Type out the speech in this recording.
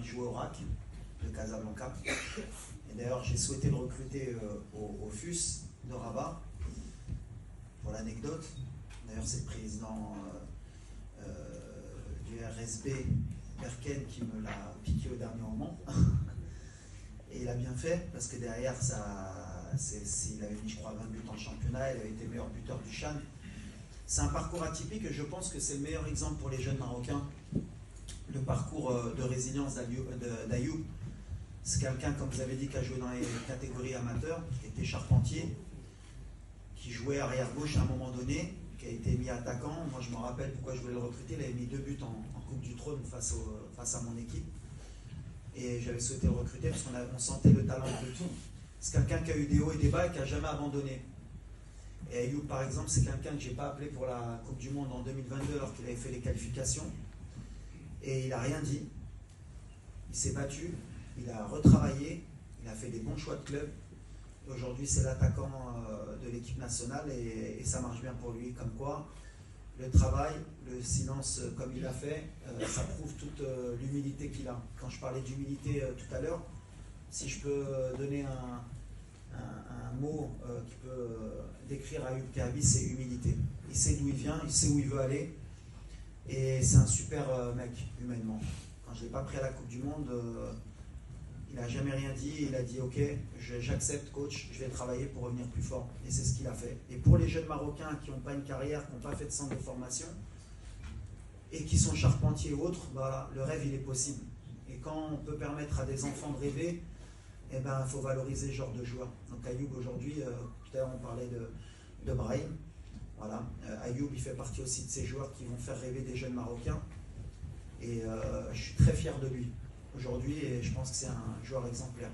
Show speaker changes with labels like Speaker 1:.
Speaker 1: il jouait au RAC de Casablanca. Et d'ailleurs, j'ai souhaité le recruter au FUS de Rabat, pour l'anecdote. D'ailleurs, c'est le président du RSB, Berken, qui me l'a piqué au dernier moment. Et il a bien fait, parce que derrière, il avait mis, je crois, 20 buts en championnat, il avait été meilleur buteur du Chan. C'est un parcours atypique et je pense que c'est le meilleur exemple pour les jeunes Marocains. Le parcours de résilience d'Ayoub. C'est quelqu'un, comme vous avez dit, qui a joué dans les catégories amateurs, qui était charpentier, qui jouait arrière-gauche à un moment donné, qui a été mis attaquant. Moi, je me rappelle pourquoi je voulais le recruter. Il avait mis 2 buts en Coupe du Trône face à mon équipe. Et j'avais souhaité le recruter parce qu'on sentait le talent de tout. C'est quelqu'un qui a eu des hauts et des bas et qui n'a jamais abandonné. Et Ayoub, par exemple, c'est quelqu'un que je n'ai pas appelé pour la Coupe du Monde en 2022 alors qu'il avait fait les qualifications. Et il n'a rien dit. Il s'est battu, il a retravaillé, il a fait des bons choix de club. Aujourd'hui, c'est l'attaquant de l'équipe nationale et ça marche bien pour lui. Comme quoi, le travail, le silence comme il a fait, ça prouve toute l'humilité qu'il a. Quand je parlais d'humilité tout à l'heure, si je peux donner un mot qui peut décrire Ayoub Kahabi, c'est humilité. Il sait d'où il vient, il sait où il veut aller et c'est un super mec humainement. Quand je ne l'ai pas pris à la Coupe du Monde, il n'a jamais rien dit, il a dit ok, j'accepte coach, je vais travailler pour revenir plus fort. Et c'est ce qu'il a fait. Et pour les jeunes Marocains qui n'ont pas une carrière, qui n'ont pas fait de centre de formation et qui sont charpentiers ou autres, bah, le rêve il est possible. Et quand on peut permettre à des enfants de rêver, eh ben, il faut valoriser ce genre de joueurs. Donc Ayoub aujourd'hui, tout à l'heure on parlait de Brahim. Voilà. Ayoub il fait partie aussi de ces joueurs qui vont faire rêver des jeunes Marocains. Et je suis très fier de lui aujourd'hui et je pense que c'est un joueur exemplaire.